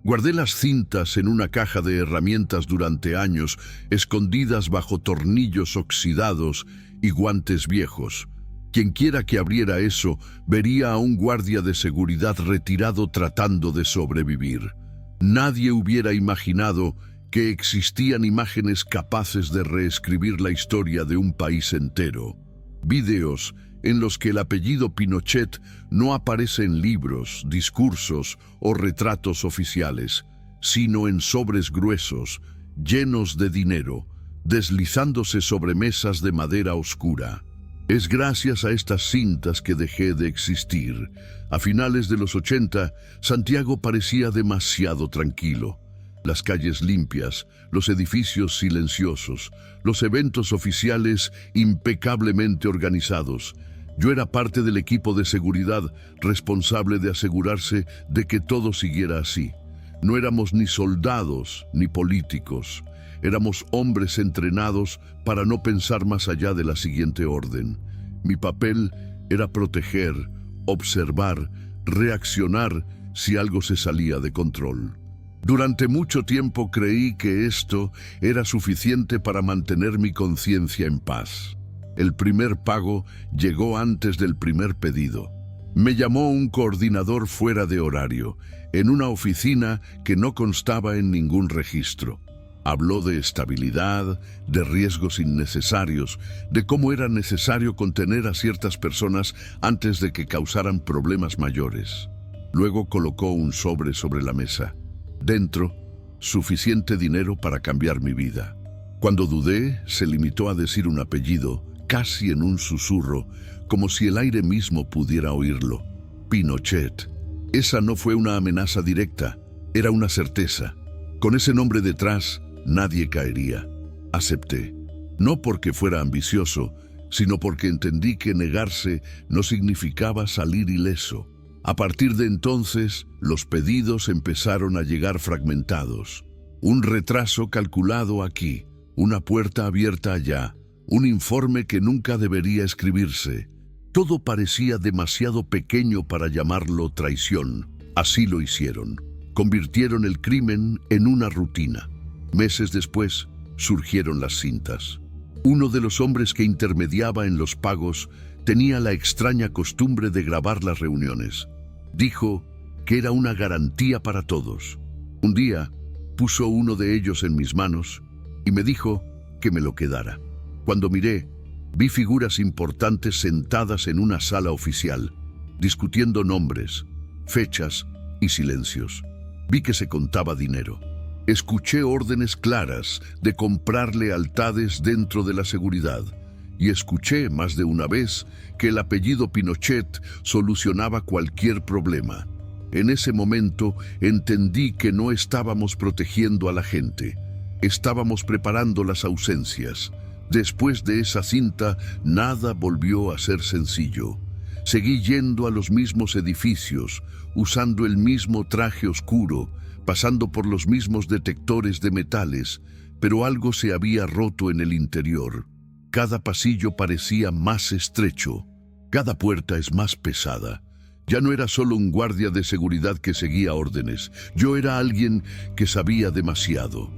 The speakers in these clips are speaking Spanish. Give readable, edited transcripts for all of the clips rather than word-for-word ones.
Guardé las cintas en una caja de herramientas durante años, escondidas bajo tornillos oxidados y guantes viejos. Quienquiera que abriera eso vería a un guardia de seguridad retirado tratando de sobrevivir. Nadie hubiera imaginado que existían imágenes capaces de reescribir la historia de un país entero. Videos en los que el apellido Pinochet no aparece en libros, discursos o retratos oficiales, sino en sobres gruesos, llenos de dinero, deslizándose sobre mesas de madera oscura. Es gracias a estas cintas que dejé de existir. A finales de los 80, Santiago parecía demasiado tranquilo. Las calles limpias, los edificios silenciosos, los eventos oficiales impecablemente organizados. Yo era parte del equipo de seguridad responsable de asegurarse de que todo siguiera así. No éramos ni soldados ni políticos. Éramos hombres entrenados para no pensar más allá de la siguiente orden. Mi papel era proteger, observar, reaccionar si algo se salía de control. Durante mucho tiempo creí que esto era suficiente para mantener mi conciencia en paz. El primer pago llegó antes del primer pedido. Me llamó un coordinador fuera de horario, en una oficina que no constaba en ningún registro. Habló de estabilidad, de riesgos innecesarios, de cómo era necesario contener a ciertas personas antes de que causaran problemas mayores. Luego colocó un sobre la mesa. Dentro, suficiente dinero para cambiar mi vida. Cuando dudé, se limitó a decir un apellido, casi en un susurro, como si el aire mismo pudiera oírlo. Pinochet. Esa no fue una amenaza directa, era una certeza. Con ese nombre detrás, nadie caería. Acepté. No porque fuera ambicioso, sino porque entendí que negarse no significaba salir ileso. A partir de entonces, los pedidos empezaron a llegar fragmentados. Un retraso calculado aquí, una puerta abierta allá, un informe que nunca debería escribirse. Todo parecía demasiado pequeño para llamarlo traición. Así lo hicieron. Convirtieron el crimen en una rutina. Meses después, surgieron las cintas. Uno de los hombres que intermediaba en los pagos tenía la extraña costumbre de grabar las reuniones. Dijo que era una garantía para todos. Un día, puso uno de ellos en mis manos y me dijo que me lo quedara. Cuando miré, vi figuras importantes sentadas en una sala oficial, discutiendo nombres, fechas y silencios. Vi que se contaba dinero. Escuché órdenes claras de comprar lealtades dentro de la seguridad. Y escuché más de una vez que el apellido Pinochet solucionaba cualquier problema. En ese momento entendí que no estábamos protegiendo a la gente. Estábamos preparando las ausencias. Después de esa cinta, nada volvió a ser sencillo. Seguí yendo a los mismos edificios, usando el mismo traje oscuro, pasando por los mismos detectores de metales, pero algo se había roto en el interior. Cada pasillo parecía más estrecho, cada puerta es más pesada. Ya no era solo un guardia de seguridad que seguía órdenes, yo era alguien que sabía demasiado.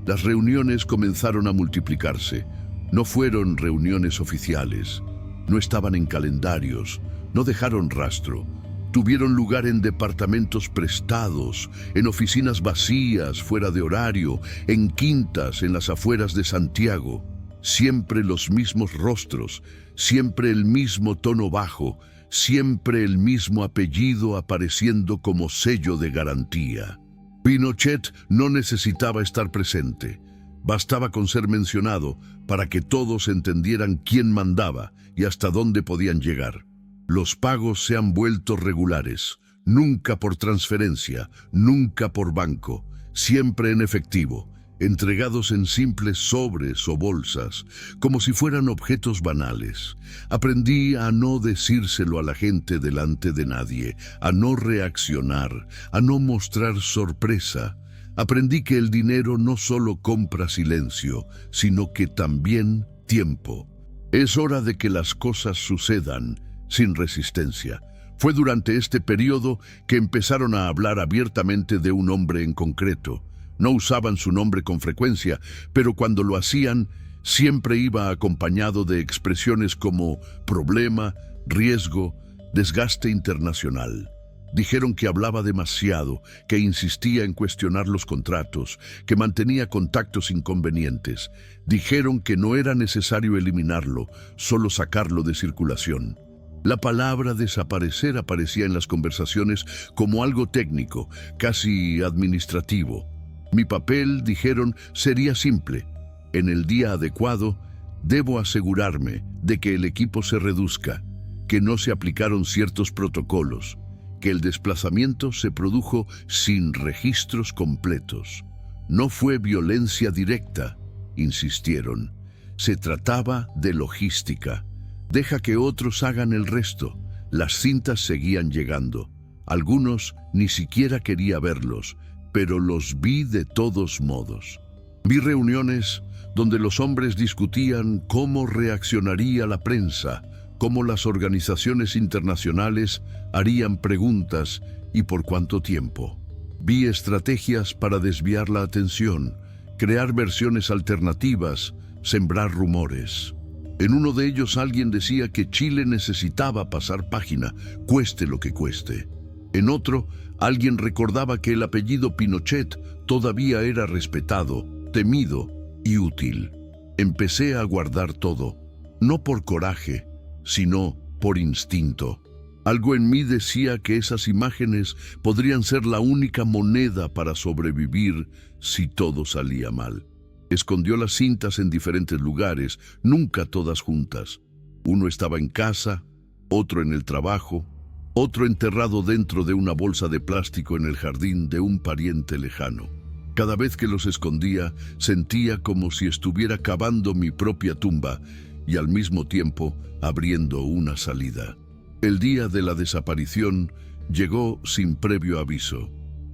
Las reuniones comenzaron a multiplicarse. No fueron reuniones oficiales, no estaban en calendarios, no dejaron rastro. Tuvieron lugar en departamentos prestados, en oficinas vacías, fuera de horario, en quintas en las afueras de Santiago. Siempre los mismos rostros, siempre el mismo tono bajo, siempre el mismo apellido apareciendo como sello de garantía. Pinochet no necesitaba estar presente. Bastaba con ser mencionado para que todos entendieran quién mandaba y hasta dónde podían llegar. Los pagos se han vuelto regulares, nunca por transferencia, nunca por banco, siempre en efectivo, entregados en simples sobres o bolsas, como si fueran objetos banales. Aprendí a no decírselo a la gente delante de nadie, a no reaccionar, a no mostrar sorpresa. Aprendí que el dinero no solo compra silencio, sino que también tiempo. Es hora de que las cosas sucedan sin resistencia, Fue durante este periodo que empezaron a hablar abiertamente de un hombre en concreto. No usaban su nombre con frecuencia, pero cuando lo hacían, siempre iba acompañado de expresiones como problema, riesgo, desgaste internacional. Dijeron que hablaba demasiado, que insistía en cuestionar los contratos, que mantenía contactos inconvenientes. Dijeron que no era necesario eliminarlo, solo sacarlo de circulación. La palabra desaparecer aparecía en las conversaciones como algo técnico, casi administrativo. Mi papel, dijeron, sería simple. En el día adecuado, debo asegurarme de que el equipo se reduzca, que no se aplicaron ciertos protocolos, que el desplazamiento se produjo sin registros completos. No fue violencia directa, insistieron. Se trataba de logística. Deja que otros hagan el resto. Las cintas seguían llegando. Algunos ni siquiera quería verlos, pero los vi de todos modos. Vi reuniones donde los hombres discutían cómo reaccionaría la prensa, cómo las organizaciones internacionales harían preguntas y por cuánto tiempo. Vi estrategias para desviar la atención, crear versiones alternativas, sembrar rumores. En uno de ellos alguien decía que Chile necesitaba pasar página, cueste lo que cueste. En otro, alguien recordaba que el apellido Pinochet todavía era respetado, temido y útil. Empecé a guardar todo, no por coraje, sino por instinto. Algo en mí decía que esas imágenes podrían ser la única moneda para sobrevivir si todo salía mal. Escondió las cintas en diferentes lugares, nunca todas juntas. Uno estaba en casa, otro en el trabajo, otro enterrado dentro de una bolsa de plástico en el jardín de un pariente lejano. Cada vez que los escondía, sentía como si estuviera cavando mi propia tumba y al mismo tiempo abriendo una salida. El día de la desaparición llegó sin previo aviso.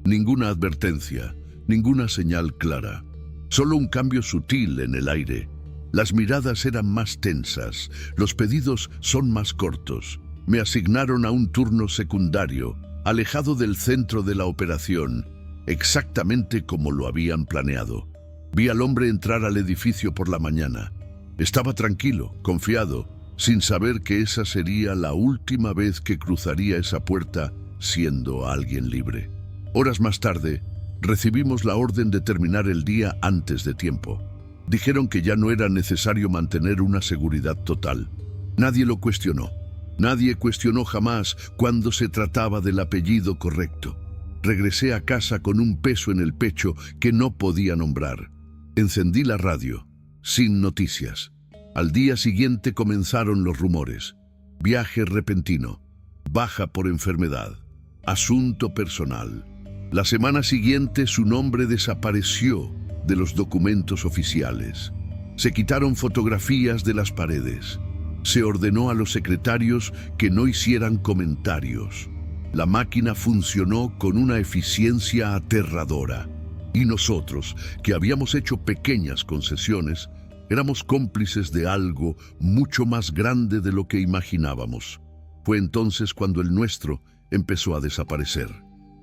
Ninguna advertencia, ninguna señal clara. Solo un cambio sutil en el aire. Las miradas eran más tensas, los pedidos son más cortos. Me asignaron a un turno secundario, alejado del centro de la operación, exactamente como lo habían planeado. Vi al hombre entrar al edificio por la mañana. Estaba tranquilo, confiado, sin saber que esa sería la última vez que cruzaría esa puerta siendo alguien libre. Horas más tarde, recibimos la orden de terminar el día antes de tiempo. Dijeron que ya no era necesario mantener una seguridad total. Nadie lo cuestionó. Nadie cuestionó jamás cuando se trataba del apellido correcto. Regresé a casa con un peso en el pecho que no podía nombrar. Encendí la radio, sin noticias. Al día siguiente comenzaron los rumores. Viaje repentino, baja por enfermedad, asunto personal. La semana siguiente su nombre desapareció de los documentos oficiales. Se quitaron fotografías de las paredes. Se ordenó a los secretarios que no hicieran comentarios. La máquina funcionó con una eficiencia aterradora. Y nosotros, que habíamos hecho pequeñas concesiones, éramos cómplices de algo mucho más grande de lo que imaginábamos. Fue entonces cuando el nuestro empezó a desaparecer.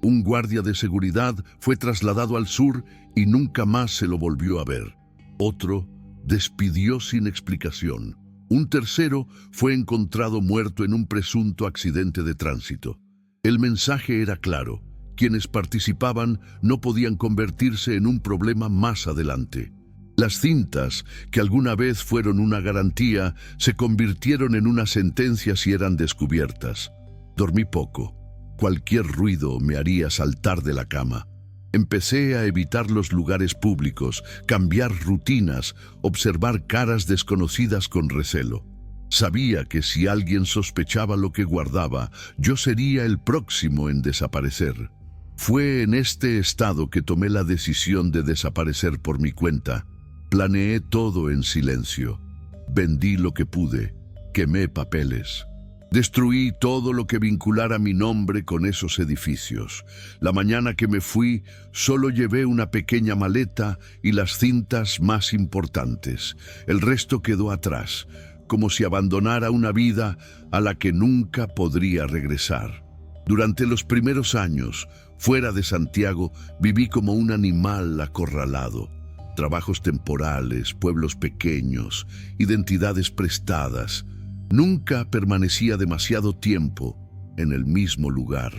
Un guardia de seguridad fue trasladado al sur y nunca más se lo volvió a ver. Otro despidió sin explicación. Un tercero fue encontrado muerto en un presunto accidente de tránsito. El mensaje era claro. Quienes participaban no podían convertirse en un problema más adelante. Las cintas, que alguna vez fueron una garantía, se convirtieron en una sentencia si eran descubiertas. Dormí poco. Cualquier ruido me haría saltar de la cama. Empecé a evitar los lugares públicos, cambiar rutinas, observar caras desconocidas con recelo. Sabía que si alguien sospechaba lo que guardaba, yo sería el próximo en desaparecer. Fue en este estado que tomé la decisión de desaparecer por mi cuenta. Planeé todo en silencio. Vendí lo que pude, quemé papeles. Destruí todo lo que vinculara mi nombre con esos edificios. La mañana que me fui, solo llevé una pequeña maleta y las cintas más importantes. El resto quedó atrás. como si abandonara una vida a la que nunca podría regresar. Durante los primeros años, fuera de Santiago, viví como un animal acorralado. Trabajos temporales, pueblos pequeños, identidades prestadas. Nunca permanecía demasiado tiempo en el mismo lugar.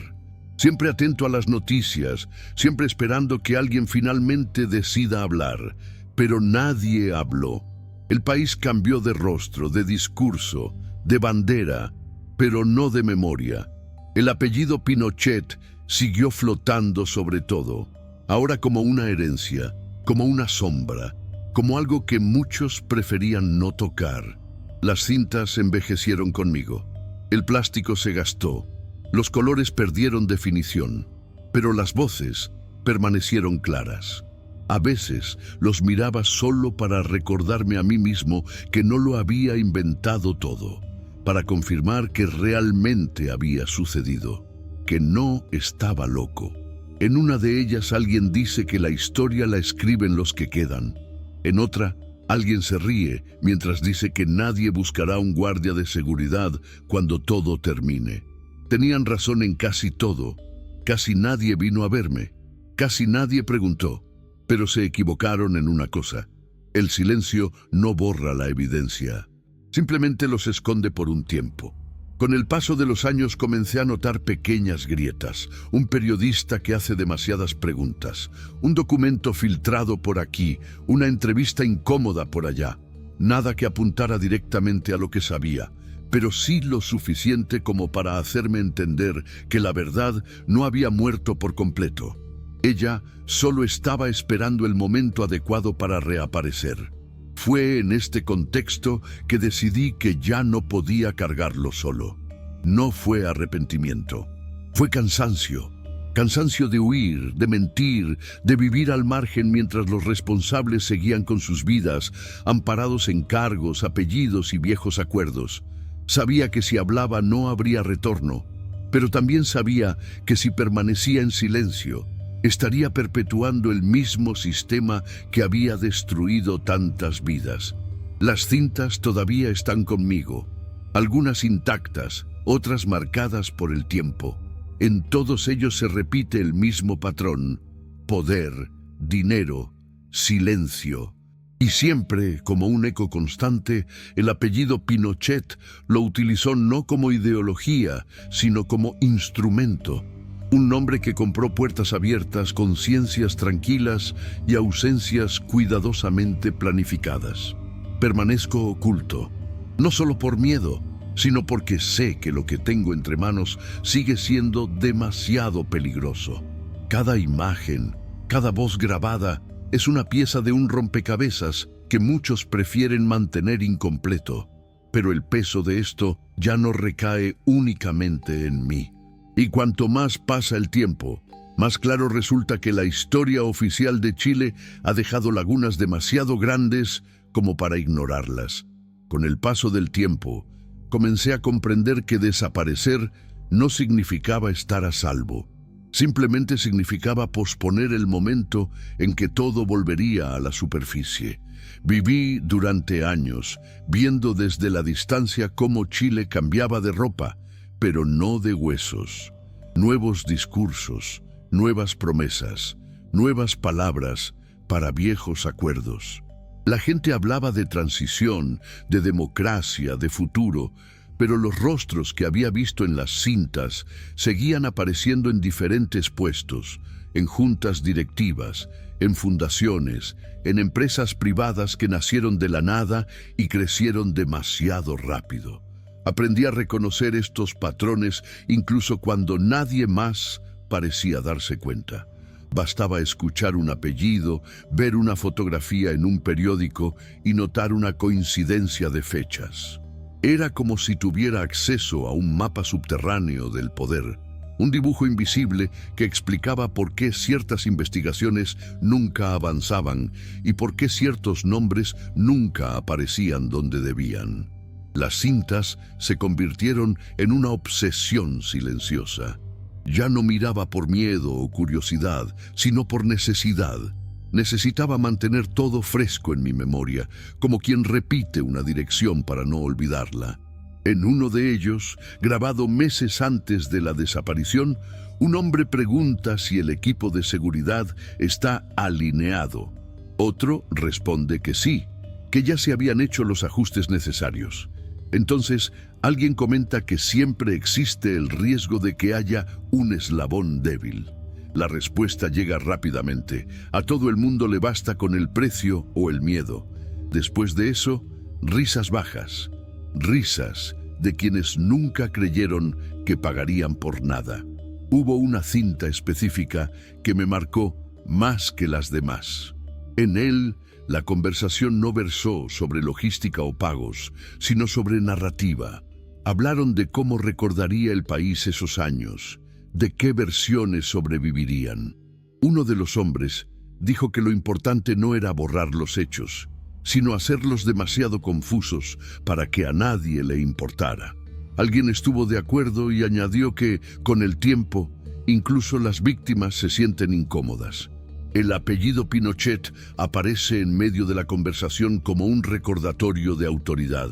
Siempre atento a las noticias, siempre esperando que alguien finalmente decida hablar. Pero nadie habló. El país cambió de rostro, de discurso, de bandera, pero no de memoria. El apellido Pinochet siguió flotando sobre todo, ahora como una herencia, como una sombra, como algo que muchos preferían no tocar. Las cintas envejecieron conmigo. El plástico se gastó. Los colores perdieron definición, pero las voces permanecieron claras. A veces los miraba solo para recordarme a mí mismo que no lo había inventado todo, para confirmar que realmente había sucedido, que no estaba loco. En una de ellas alguien dice que la historia la escriben los que quedan. En otra, alguien se ríe mientras dice que nadie buscará un guardia de seguridad cuando todo termine. Tenían razón en casi todo. Casi nadie vino a verme. Casi nadie preguntó. Pero se equivocaron en una cosa. El silencio no borra la evidencia. Simplemente los esconde por un tiempo. Con el paso de los años comencé a notar pequeñas grietas. Un periodista que hace demasiadas preguntas. Un documento filtrado por aquí. Una entrevista incómoda por allá. Nada que apuntara directamente a lo que sabía, pero sí lo suficiente como para hacerme entender que la verdad no había muerto por completo. Ella solo estaba esperando el momento adecuado para reaparecer. Fue en este contexto que decidí que ya no podía cargarlo solo. No fue arrepentimiento, fue cansancio. Cansancio de huir, de mentir, de vivir al margen mientras los responsables seguían con sus vidas, amparados en cargos, apellidos y viejos acuerdos. Sabía que si hablaba no habría retorno, pero también sabía que si permanecía en silencio, estaría perpetuando el mismo sistema que había destruido tantas vidas. Las cintas todavía están conmigo, algunas intactas, otras marcadas por el tiempo. En todos ellos se repite el mismo patrón: poder, dinero, silencio. Y siempre, como un eco constante, el apellido Pinochet lo utilizó no como ideología, sino como instrumento. Un nombre que compró puertas abiertas, conciencias tranquilas y ausencias cuidadosamente planificadas. Permanezco oculto, no solo por miedo, sino porque sé que lo que tengo entre manos sigue siendo demasiado peligroso. Cada imagen, cada voz grabada, es una pieza de un rompecabezas que muchos prefieren mantener incompleto. Pero el peso de esto ya no recae únicamente en mí. Y cuanto más pasa el tiempo, más claro resulta que la historia oficial de Chile ha dejado lagunas demasiado grandes como para ignorarlas. Con el paso del tiempo, comencé a comprender que desaparecer no significaba estar a salvo. Simplemente significaba posponer el momento en que todo volvería a la superficie. Viví durante años, viendo desde la distancia cómo Chile cambiaba de ropa, pero no de huesos. Nuevos discursos, nuevas promesas, nuevas palabras para viejos acuerdos. La gente hablaba de transición, de democracia, de futuro, pero los rostros que había visto en las cintas seguían apareciendo en diferentes puestos, en juntas directivas, en fundaciones, en empresas privadas que nacieron de la nada y crecieron demasiado rápido. Aprendí a reconocer estos patrones incluso cuando nadie más parecía darse cuenta. Bastaba escuchar un apellido, ver una fotografía en un periódico y notar una coincidencia de fechas. Era como si tuviera acceso a un mapa subterráneo del poder, un dibujo invisible que explicaba por qué ciertas investigaciones nunca avanzaban y por qué ciertos nombres nunca aparecían donde debían. Las cintas se convirtieron en una obsesión silenciosa. Ya no miraba por miedo o curiosidad, sino por necesidad. Necesitaba mantener todo fresco en mi memoria, como quien repite una dirección para no olvidarla. En uno de ellos, grabado meses antes de la desaparición, un hombre pregunta si el equipo de seguridad está alineado. Otro responde que sí, que ya se habían hecho los ajustes necesarios. Entonces, alguien comenta que siempre existe el riesgo de que haya un eslabón débil. La respuesta llega rápidamente. A todo el mundo le basta con el precio o el miedo. Después de eso, risas bajas. Risas de quienes nunca creyeron que pagarían por nada. Hubo una cinta específica que me marcó más que las demás. En él, la conversación no versó sobre logística o pagos, sino sobre narrativa. Hablaron de cómo recordaría el país esos años, de qué versiones sobrevivirían. Uno de los hombres dijo que lo importante no era borrar los hechos, sino hacerlos demasiado confusos para que a nadie le importara. Alguien estuvo de acuerdo y añadió que, con el tiempo, incluso las víctimas se sienten incómodas. El apellido Pinochet aparece en medio de la conversación como un recordatorio de autoridad,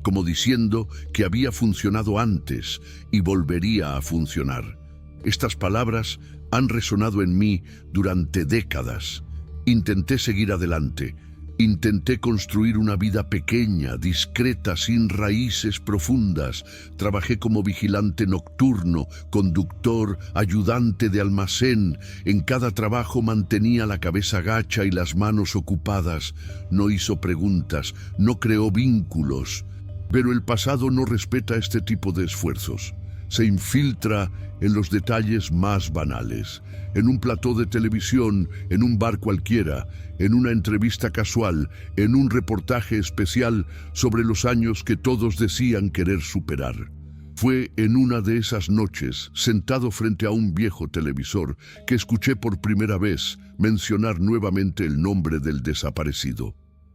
como diciendo que había funcionado antes y volvería a funcionar. Estas palabras han resonado en mí durante décadas. Intenté seguir adelante. Intenté construir una vida pequeña, discreta, sin raíces profundas. Trabajé como vigilante nocturno, conductor, ayudante de almacén. En cada trabajo mantenía la cabeza gacha y las manos ocupadas. No hizo preguntas, no creó vínculos. Pero el pasado no respeta este tipo de esfuerzos. Se infiltra en los detalles más banales, en un plató de televisión, en un bar cualquiera, en una entrevista casual, en un reportaje especial sobre los años que todos decían querer superar. Fue en una de esas noches, sentado frente a un viejo televisor, que escuché por primera vez mencionar nuevamente el nombre del desaparecido.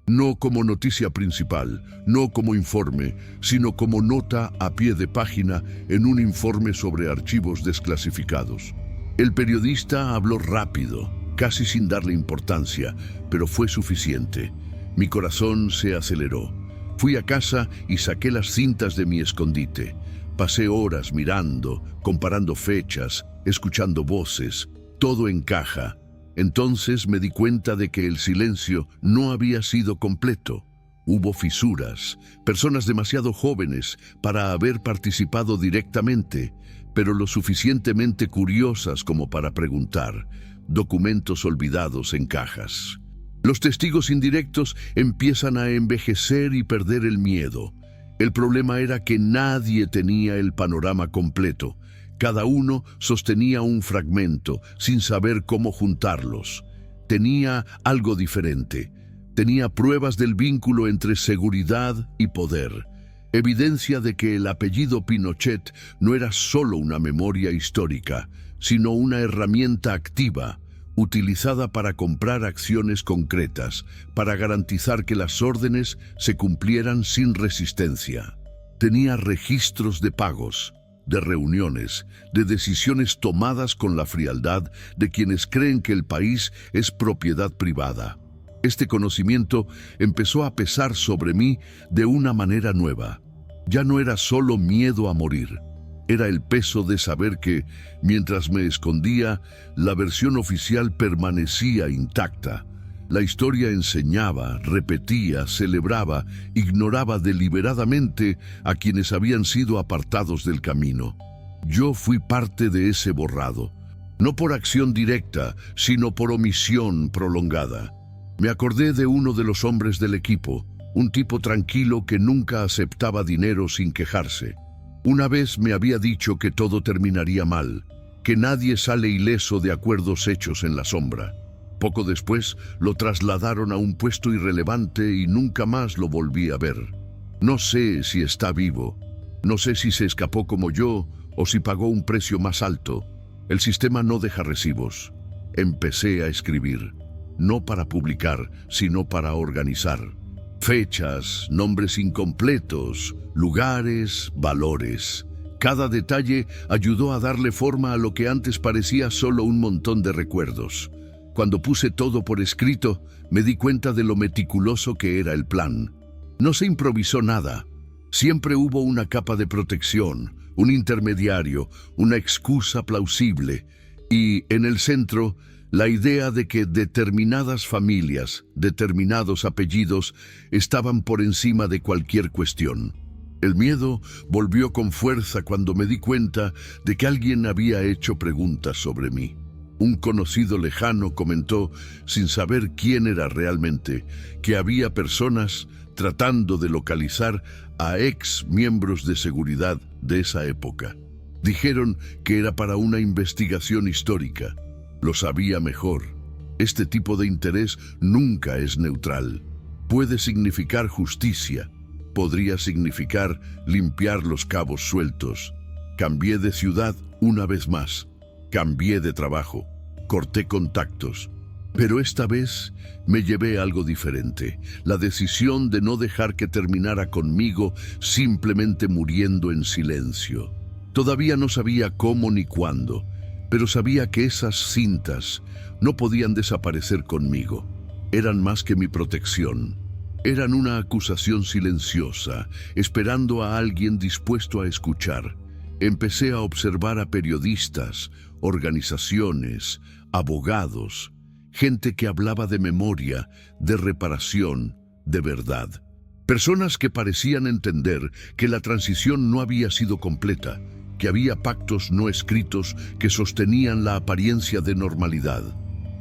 No como noticia principal, no como informe, sino como nota a pie de página en un informe sobre archivos desclasificados. El periodista habló rápido, casi sin darle importancia, pero fue suficiente. Mi corazón se aceleró. Fui a casa y saqué las cintas de mi escondite. Pasé horas mirando, comparando fechas, escuchando voces. Todo encaja. Entonces me di cuenta de que el silencio no había sido completo. Hubo fisuras, personas demasiado jóvenes para haber participado directamente, pero lo suficientemente curiosas como para preguntar, documentos olvidados en cajas. Los testigos indirectos empiezan a envejecer y perder el miedo. El problema era que nadie tenía el panorama completo. Cada uno sostenía un fragmento, sin saber cómo juntarlos. Tenía algo diferente. Tenía pruebas del vínculo entre seguridad y poder. Evidencia de que el apellido Pinochet no era solo una memoria histórica, sino una herramienta activa, utilizada para comprar acciones concretas, para garantizar que las órdenes se cumplieran sin resistencia. Tenía registros de pagos, de reuniones, de decisiones tomadas con la frialdad de quienes creen que el país es propiedad privada. Este conocimiento empezó a pesar sobre mí de una manera nueva. Ya no era solo miedo a morir. Era el peso de saber que, mientras me escondía, la versión oficial permanecía intacta. La historia enseñaba, repetía, celebraba, ignoraba deliberadamente a quienes habían sido apartados del camino. Yo fui parte de ese borrado, no por acción directa, sino por omisión prolongada. Me acordé de uno de los hombres del equipo, un tipo tranquilo que nunca aceptaba dinero sin quejarse. Una vez me había dicho que todo terminaría mal, que nadie sale ileso de acuerdos hechos en la sombra. Poco después lo trasladaron a un puesto irrelevante y nunca más lo volví a ver. No sé si está vivo, no sé si se escapó como yo o si pagó un precio más alto. El sistema no deja recibos. Empecé a escribir, no para publicar, sino para organizar. Fechas, nombres incompletos, lugares, valores. Cada detalle ayudó a darle forma a lo que antes parecía solo un montón de recuerdos. Cuando puse todo por escrito, me di cuenta de lo meticuloso que era el plan. No se improvisó nada. Siempre hubo una capa de protección, un intermediario, una excusa plausible y, en el centro, la idea de que determinadas familias, determinados apellidos, estaban por encima de cualquier cuestión. El miedo volvió con fuerza cuando me di cuenta de que alguien había hecho preguntas sobre mí. Un conocido lejano comentó, sin saber quién era realmente, que había personas tratando de localizar a ex miembros de seguridad de esa época. Dijeron que era para una investigación histórica. Lo sabía mejor. Este tipo de interés nunca es neutral. Puede significar justicia. Podría significar limpiar los cabos sueltos. Cambié de ciudad una vez más. Cambié de trabajo. Corté contactos. Pero esta vez me llevé algo diferente. La decisión de no dejar que terminara conmigo simplemente muriendo en silencio. Todavía no sabía cómo ni cuándo, pero sabía que esas cintas no podían desaparecer conmigo. Eran más que mi protección. Eran una acusación silenciosa, esperando a alguien dispuesto a escuchar. Empecé a observar a periodistas, organizaciones, abogados, gente que hablaba de memoria, de reparación, de verdad. Personas que parecían entender que la transición no había sido completa, que había pactos no escritos que sostenían la apariencia de normalidad.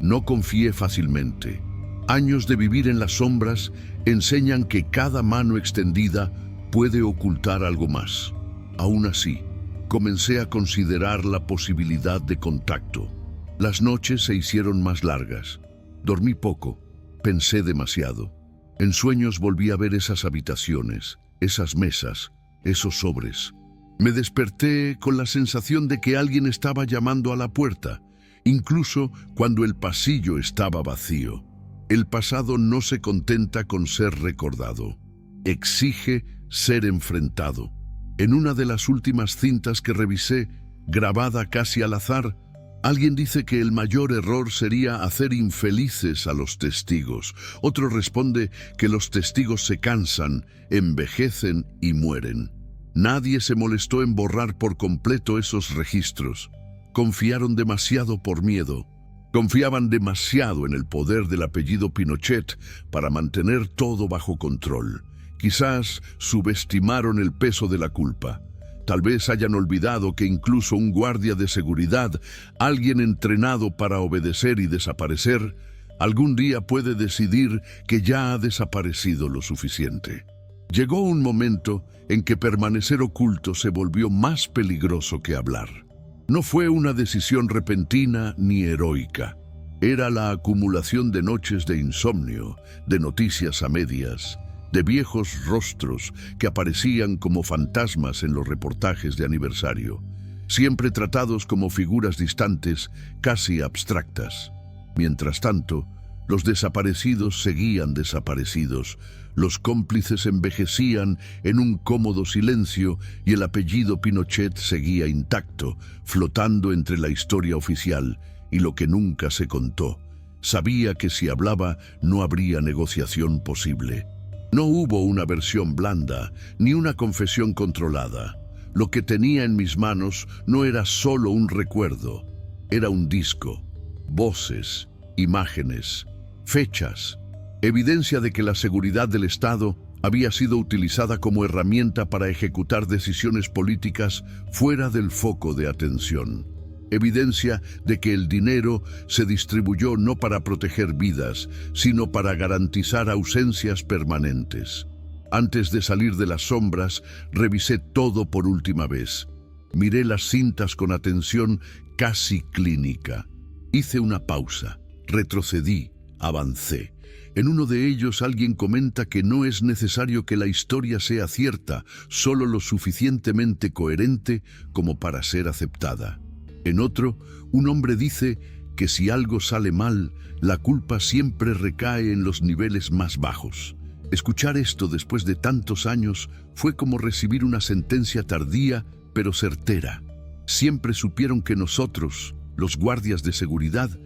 No confié fácilmente. Años de vivir en las sombras enseñan que cada mano extendida puede ocultar algo más. Aún así, comencé a considerar la posibilidad de contacto. Las noches se hicieron más largas. Dormí poco, pensé demasiado. En sueños volví a ver esas habitaciones, esas mesas, esos sobres. Me desperté con la sensación de que alguien estaba llamando a la puerta, incluso cuando el pasillo estaba vacío. El pasado no se contenta con ser recordado, exige ser enfrentado. En una de las últimas cintas que revisé, grabada casi al azar, alguien dice que el mayor error sería hacer infelices a los testigos. Otro responde que los testigos se cansan, envejecen y mueren. Nadie se molestó en borrar por completo esos registros. Confiaron demasiado por miedo. Confiaban demasiado en el poder del apellido Pinochet para mantener todo bajo control. Quizás subestimaron el peso de la culpa. Tal vez hayan olvidado que incluso un guardia de seguridad, alguien entrenado para obedecer y desaparecer, algún día puede decidir que ya ha desaparecido lo suficiente. Llegó un momento en que permanecer oculto se volvió más peligroso que hablar. No fue una decisión repentina ni heroica. Era la acumulación de noches de insomnio, de noticias a medias, de viejos rostros que aparecían como fantasmas en los reportajes de aniversario, siempre tratados como figuras distantes, casi abstractas. Mientras tanto, los desaparecidos seguían desaparecidos, los cómplices envejecían en un cómodo silencio y el apellido Pinochet seguía intacto, flotando entre la historia oficial y lo que nunca se contó. Sabía que si hablaba no habría negociación posible. No hubo una versión blanda, ni una confesión controlada. Lo que tenía en mis manos no era solo un recuerdo, era un disco, voces, imágenes, fechas, evidencia de que la seguridad del Estado había sido utilizada como herramienta para ejecutar decisiones políticas fuera del foco de atención. Evidencia de que el dinero se distribuyó no para proteger vidas, sino para garantizar ausencias permanentes. Antes de salir de las sombras, revisé todo por última vez. Miré las cintas con atención casi clínica. Hice una pausa, retrocedí, avancé. En uno de ellos alguien comenta que no es necesario que la historia sea cierta, solo lo suficientemente coherente como para ser aceptada. En otro, un hombre dice que si algo sale mal, la culpa siempre recae en los niveles más bajos. Escuchar esto después de tantos años fue como recibir una sentencia tardía, pero certera. Siempre supieron que nosotros, los guardias de seguridad,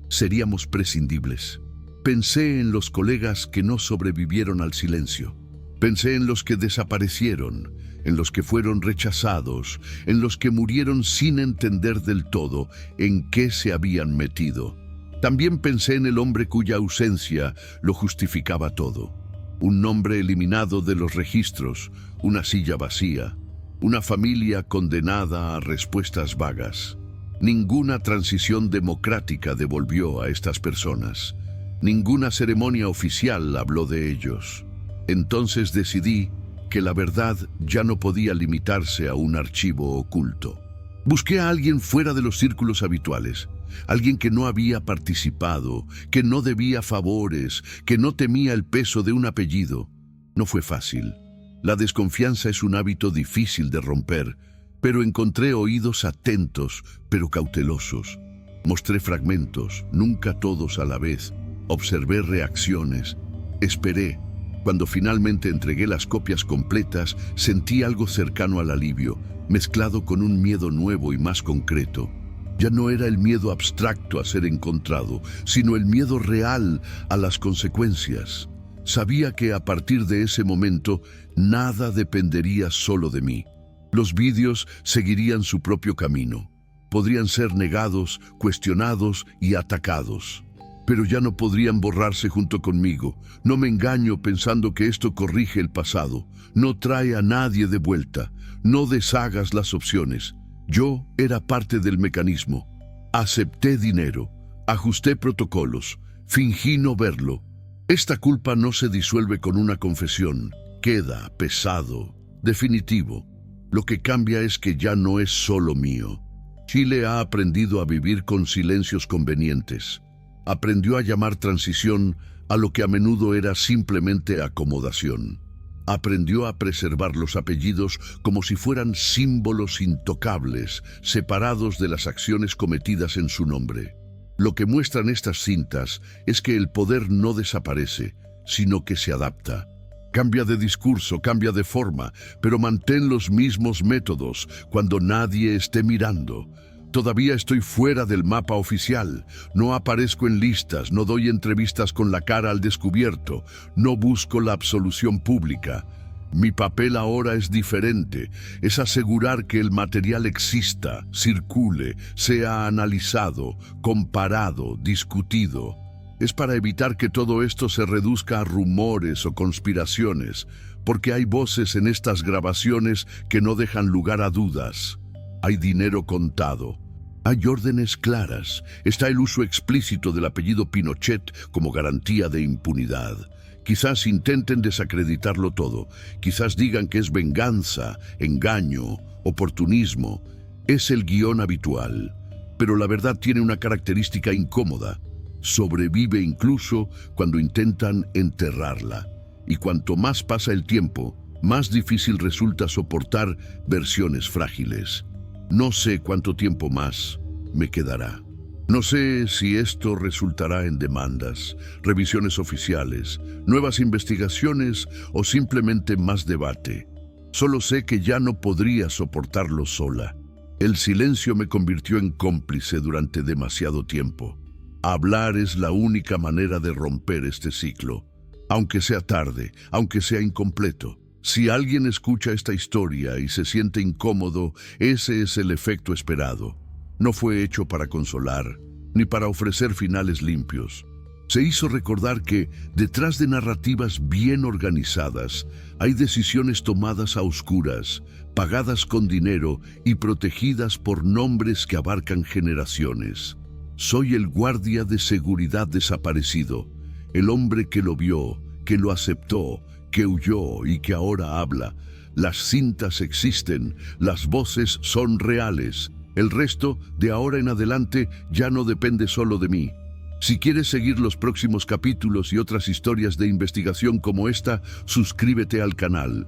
seríamos prescindibles. Pensé en los colegas que no sobrevivieron al silencio. Pensé en los que desaparecieron, en los que fueron rechazados, en los que murieron sin entender del todo en qué se habían metido. También pensé en el hombre cuya ausencia lo justificaba todo. Un nombre eliminado de los registros, una silla vacía, una familia condenada a respuestas vagas. Ninguna transición democrática devolvió a estas personas. Ninguna ceremonia oficial habló de ellos. Entonces decidí que la verdad ya no podía limitarse a un archivo oculto. Busqué a alguien fuera de los círculos habituales, alguien que no había participado, que no debía favores, que no temía el peso de un apellido. No fue fácil. La desconfianza es un hábito difícil de romper, pero encontré oídos atentos, pero cautelosos. Mostré fragmentos, nunca todos a la vez. Observé reacciones. Esperé. Cuando finalmente entregué las copias completas, sentí algo cercano al alivio, mezclado con un miedo nuevo y más concreto. Ya no era el miedo abstracto a ser encontrado, sino el miedo real a las consecuencias. Sabía que a partir de ese momento, nada dependería solo de mí. Los vídeos seguirían su propio camino. Podrían ser negados, cuestionados y atacados. Pero ya no podrían borrarse junto conmigo. No me engaño pensando que esto corrige el pasado. No trae a nadie de vuelta. No deshagas las opciones. Yo era parte del mecanismo. Acepté dinero. Ajusté protocolos. Fingí no verlo. Esta culpa no se disuelve con una confesión. Queda pesado, definitivo. Lo que cambia es que ya no es solo mío. Chile ha aprendido a vivir con silencios convenientes. Aprendió a llamar transición a lo que a menudo era simplemente acomodación. Aprendió a preservar los apellidos como si fueran símbolos intocables, separados de las acciones cometidas en su nombre. Lo que muestran estas cintas es que el poder no desaparece, sino que se adapta. Cambia de discurso, cambia de forma, pero mantén los mismos métodos cuando nadie esté mirando. Todavía estoy fuera del mapa oficial, no aparezco en listas, no doy entrevistas con la cara al descubierto, no busco la absolución pública. Mi papel ahora es diferente, es asegurar que el material exista, circule, sea analizado, comparado, discutido. Es para evitar que todo esto se reduzca a rumores o conspiraciones, porque hay voces en estas grabaciones que no dejan lugar a dudas. Hay dinero contado. Hay órdenes claras. Está el uso explícito del apellido Pinochet como garantía de impunidad. Quizás intenten desacreditarlo todo. Quizás digan que es venganza, engaño, oportunismo. Es el guión habitual. Pero la verdad tiene una característica incómoda. Sobrevive incluso cuando intentan enterrarla. Y cuanto más pasa el tiempo, más difícil resulta soportar versiones frágiles. No sé cuánto tiempo más me quedará. No sé si esto resultará en demandas, revisiones oficiales, nuevas investigaciones o simplemente más debate. Solo sé que ya no podría soportarlo sola. El silencio me convirtió en cómplice durante demasiado tiempo. Hablar es la única manera de romper este ciclo, aunque sea tarde, aunque sea incompleto. Si alguien escucha esta historia y se siente incómodo, ese es el efecto esperado. No fue hecho para consolar, ni para ofrecer finales limpios. Se hizo recordar que, detrás de narrativas bien organizadas, hay decisiones tomadas a oscuras, pagadas con dinero y protegidas por nombres que abarcan generaciones. Soy el guardia de seguridad desaparecido, el hombre que lo vio, que lo aceptó, que huyó y que ahora habla. Las cintas existen, las voces son reales. El resto, de ahora en adelante, ya no depende solo de mí. Si quieres seguir los próximos capítulos y otras historias de investigación como esta, suscríbete al canal.